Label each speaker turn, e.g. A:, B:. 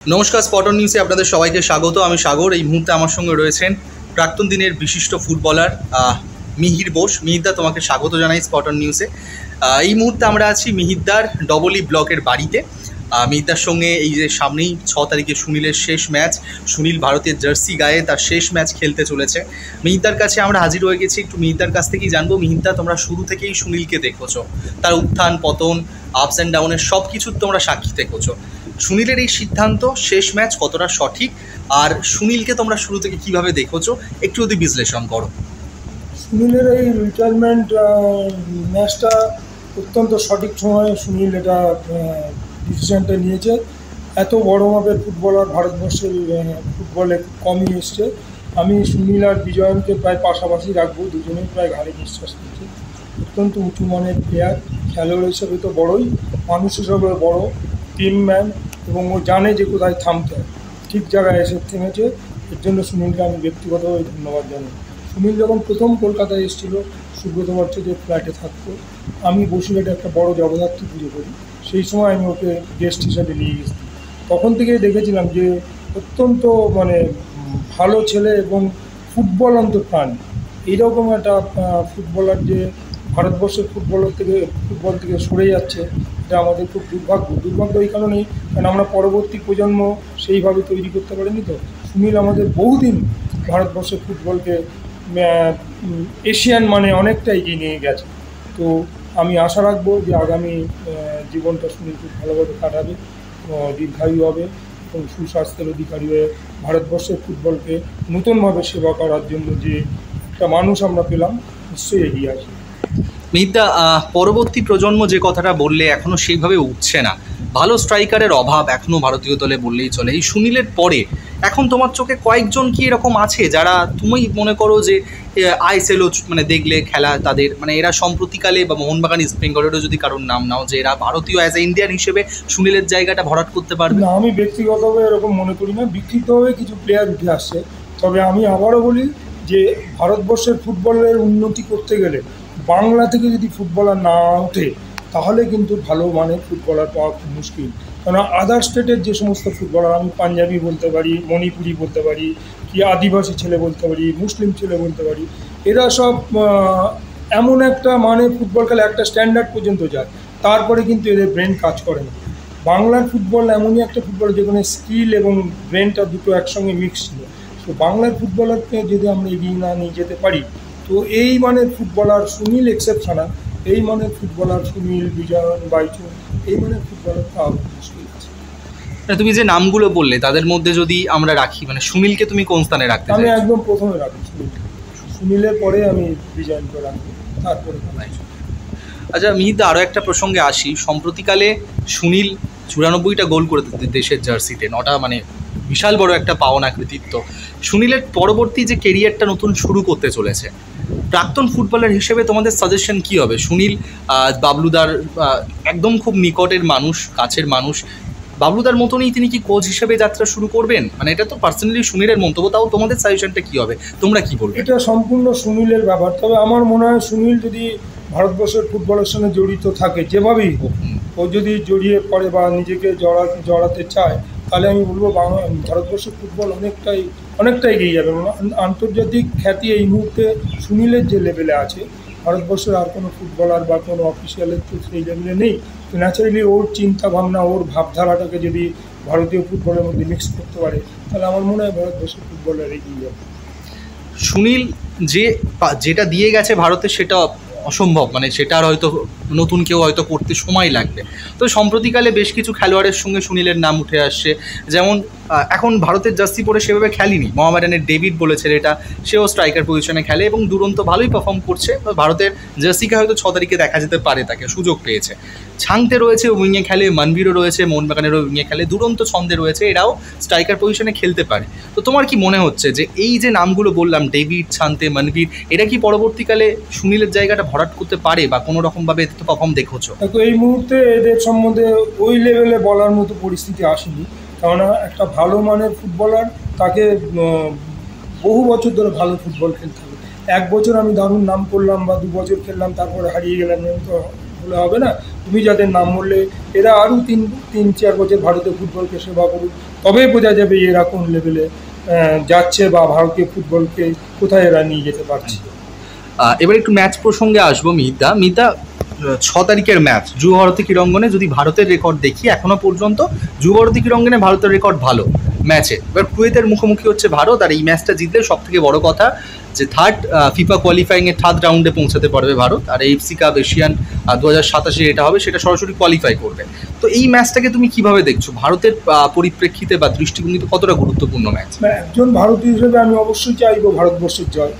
A: নমস্কার, স্পটন নিউজে আপনাদের সবাইকে স্বাগত। আমি সাগর। এই মুহূর্তে আমার সঙ্গে রয়েছেন প্রাক্তন দিনের বিশিষ্ট ফুটবলার মিহির বোস। মিহিরদা, তোমাকে স্বাগত জানাই স্পটন নিউজে। এই মুহূর্তে আমরা আছি মিহিরদার ডবলি ব্লকের বাড়িতে। মিহিরদার সঙ্গে এই যে সামনেই 6 তারিখে সুনীলের শেষ ম্যাচ, সুনীল ভারতের জার্সি গায়ে তার শেষ ম্যাচ খেলতে চলেছে। মিহিরদার কাছে আমরা হাজির হয়ে গেছি, একটু মিহিরদার কাছ থেকেই জানবো। মিহিরদা, তোমরা শুরু থেকেই সুনীলকে দেখেছো, তার উত্থান পতন, আপস অ্যান্ড ডাউনের সব কিছুর তোমরা সাক্ষী থেকেছো। সুনীলের এই সিদ্ধান্ত শেষ ম্যাচ কতটা সঠিক, আর সুনীলকে তোমরা শুরু থেকে কিভাবে দেখেছো একটু যদি বিশ্লেষণ করো।
B: সুনীলের এই রিটায়ারমেন্ট ম্যাচটা অত্যন্ত সঠিক সময়ে সুনীল এটা ডিসিশনটা নিয়েছে। এত বড় মাপের ফুটবলার ভারতবর্ষের ফুটবলে খুব কমই এসছে। আমি সুনীল আর বিজয়নকে প্রায় পাশাপাশি রাখবো, দুজনেই প্রায় ঘাড়ে নিঃশ্বাস নিচ্ছে। অত্যন্ত উঁচু মানের প্লেয়ার, খেলোয়াড় হিসেবে তো বড়ই, মানুষ হিসেবে বড়, টিম ম্যান, এবং ও জানে যে কোথায় থামতে হয়, ঠিক জায়গায় এসে থেমেছে। এর জন্য সুনীলকে আমি ব্যক্তিগতভাবে ধন্যবাদ জানাই। সুনীল যখন প্রথম কলকাতায় এসেছিল, সুব্রত ভট্টাচার্যের ফ্ল্যাটে থাকতো, আমি বসিরহাটে একটা বড় জগদ্ধাত্রী পুজো করি, সেই সময় আমি ওকে গেস্ট হিসাবে নিয়ে গেছিলাম। তখন থেকেই দেখেছিলাম যে অত্যন্ত ভালো ছেলে এবং ফুটবল অন্তপ্রাণ। এইরকম একটা ফুটবলার যে ভারতবর্ষের ফুটবল থেকে সরে যাচ্ছে, এটা আমাদের খুব দুর্ভাগ্য এই কারণেই, কারণ আমরা পরবর্তী প্রজন্ম সেইভাবে তৈরি করতে পারিনি। তো সুনীল আমাদের বহুদিন ভারতবর্ষের ফুটবলকে এশিয়ান অনেকটা এগিয়ে নিয়ে গেছে। তো আমি আশা রাখবো যে আগামী জীবনটা সুনীল খুব ভালোভাবে কাটাবে, দীর্ঘায়ু হবে এবং সুস্বাস্থ্যের অধিকারী হয়ে ভারতবর্ষের ফুটবলকে নতুনভাবে সেবা করার জন্য যে একটা মানুষ আমরা পেলাম, নিশ্চয়ই এগিয়ে আসবে।
A: মিহিরদা, পরবর্তী প্রজন্ম যে কথাটা বললে এখনও সেইভাবে উঠছে না, ভালো স্ট্রাইকারের অভাব এখনও ভারতীয় দলে বললেই চলে। এই সুনীলের পরে এখন তোমার চোখে কয়েকজন কি এরকম আছে যারা তুমি মনে করো যে আইএসএলও দেখলে খেলা তাদের, এরা সম্প্রতিকালে বা মোহনবাগান, ইস্ট বেঙ্গলেরও যদি কারোর নাম নাও, যে এরা ভারতীয় অ্যাজ এ ইন্ডিয়ান হিসেবে সুনীলের জায়গাটা ভরাট করতে পারবে?
B: না, আমি ব্যক্তিগতভাবে এরকম মনে করি না। বিকৃতভাবে কিছু প্লেয়ার উঠে আসছে, তবে আমি আবারও বলি যে ভারতবর্ষের ফুটবলের উন্নতি করতে গেলে বাংলা থেকে যদি ফুটবলার না ওঠে, তাহলে কিন্তু ভালো মানের ফুটবলার পাওয়া খুব মুশকিল। কারণ আদার স্টেটের যে সমস্ত ফুটবলার, আমি পাঞ্জাবি বলতে পারি, মণিপুরি বলতে পারি, কি আদিবাসী ছেলে বলতে পারি, মুসলিম ছেলে বলতে পারি, এরা সব এমন একটা ফুটবল খেলে একটা স্ট্যান্ডার্ড পর্যন্ত যায়, তারপরে কিন্তু এদের ব্রেন কাজ করে না। বাংলার ফুটবল এমনই একটা ফুটবল যেখানে স্কিল এবং ব্রেনটা দুটো একসঙ্গে মিক্স ছিল। তো বাংলার ফুটবলারকে যদি আমরা এগিয়ে না নিয়ে যেতে পারি, তো এই ফুটবলার সুনীল এক্সেপশনাল, এই ফুটবলার সুনীল, বিজয়ন, বাইচুন, এই ফুটবলার পাওয়া মুশকিল আছে।
A: তুমি যে নামগুলো বললে তাদের মধ্যে যদি আমরা রাখি, সুনীলকে তুমি কোন স্থানে রাখতে?
B: আমি একদম প্রথমে রাখি সুনীলের পরে আমি বিজয়নকে রাখবো, তারপরে।
A: আচ্ছা মিহিরদা, আরও একটা প্রসঙ্গে আসি। সম্প্রতিকালে সুনীল 94টা গোল করে দেশের জার্সিতে, 9টা, বিশাল বড় একটা পাওনা কৃতিত্ব। সুনীলের পরবর্তী যে কেরিয়ারটা নতুন শুরু করতে চলেছে, প্রাক্তন ফুটবলার হিসেবে তোমাদের সাজেশন কী হবে? সুনীল বাবলুদার একদম খুব নিকটের মানুষ, কাছের মানুষ। বাবলুদার মতনই তিনি কি কোচ হিসেবে যাত্রা শুরু করবেন? এটা তো পার্সোনালি সুনীলের মন্তব্য, তাও তোমাদের সাজেশনটা কী হবে, তোমরা কী বলবে?
B: এটা সম্পূর্ণ সুনীলের ব্যাপার। তবে আমার মনে হয় সুনীল যদি ভারতবর্ষের ফুটবলের সঙ্গে জড়িত থাকে, যেভাবেই হোক, ও যদি জড়িয়ে পড়ে বা নিজেকে জড়াতে চায়, তাহলে আমি বলবো ভারতবর্ষের ফুটবল অনেকটাই এগিয়ে যাবে। আন্তর্জাতিক খ্যাতি এই মুহূর্তে সুনীলের যে লেভেলে আছে, ভারতবর্ষের আর কোনো ফুটবলার বা কোনো অফিসিয়ালের তো সেই লেভেলে নেই। তো ন্যাচারালি ওর চিন্তা ভাবনা, ওর ভাবধারাটাকে যদি ভারতীয় ফুটবলের মধ্যে মিক্স করতে পারে, তাহলে আমার মনে হয় ভারতবর্ষের ফুটবলার এগিয়ে যাবে।
A: সুনীল যেটা দিয়ে গেছে ভারতে, সেটা অসম্ভব, সেটা আর হয়তো নতুন কেউ হয়তো করতে সময় লাগবে। তো সম্প্রতিকালে বেশ কিছু খেলোয়াড়ের সঙ্গে সুনীলের নাম উঠে আসছে, যেমন এখন ভারতের জার্সি পরে সেভাবে খেলেনি মোহামেডানের ডেভিড বলে ছেলেটা, সেও স্ট্রাইকার পজিশনে খেলে এবং দুরন্ত ভালোই পারফর্ম করছে। ভারতের জার্সিকে হয়তো 6 তারিখে দেখা যেতে পারে, তাকে সুযোগ পেয়েছে। ছাংতে রয়েছে, উইংয়ে খেলে, মনবীরও রয়েছে, মোহনবাগানেরও উইংয়ে খেলে, দুরন্ত ছন্দে রয়েছে, এরাও স্ট্রাইকার পজিশনে খেলতে পারে। তো তোমার কি মনে হচ্ছে যে এই যে নামগুলো বললাম, ডেভিড, ছান্তে, মনবীর, এরা কি পরবর্তীকালে সুনীলের জায়গাটা ভরাট করতে পারে বা কোনো রকমভাবে তো পারফর্ম দেখেছো?
B: দেখো, এই মুহূর্তে এদের সম্বন্ধে ওই লেভেলে বলার মতো পরিস্থিতি আসেনি। কেননা একটা ভালো মানের ফুটবলার, তাকে বহু বছর ধরে ভালো ফুটবল খেলতে হবে। এক বছর আমি দারুণ নাম করলাম বা 2 বছর খেললাম, তারপরে হারিয়ে গেলাম, তো বলে হবে না। তুমি যাদের নাম বললে এরা আরও 3-4 বছর ভারতীয় ফুটবলকে সেবা করুক, তবেই বোঝা যাবে এরা কোন লেভেলে যাচ্ছে বা ভারতীয় ফুটবলকে কোথায় এরা নিয়ে যেতে পারছে।
A: এবার একটু ম্যাচ প্রসঙ্গে আসবো। মিতা 6 তারিখের ম্যাচ যুব ভারতী ক্রীড়াঙ্গনে, যদি ভারতের রেকর্ড দেখি এখনো পর্যন্ত যুব ভারতী ক্রীড়াঙ্গনে ভারতের রেকর্ড ভালো ম্যাচে। এবার কুয়েতের মুখোমুখি হচ্ছে ভারত, আর এই ম্যাচটা জিতলে সব থেকে বড় কথা যে ফিফা কোয়ালিফাইংয়ের থার্ড রাউন্ডে পৌঁছাতে পারবে ভারত, আর এফসি কাপ এশিয়ান 2027 এটা হবে, সেটা সরাসরি কোয়ালিফাই করবে। তো এই ম্যাচটাকে তুমি কিভাবে দেখছো ভারতের পরিপ্রেক্ষিতে বা দৃষ্টিভঙ্গিতে কতটা গুরুত্বপূর্ণ ম্যাচ?
B: একজন ভারতীয় হিসেবে আমি অবশ্যই চাইবো ভারতবর্ষের জয়।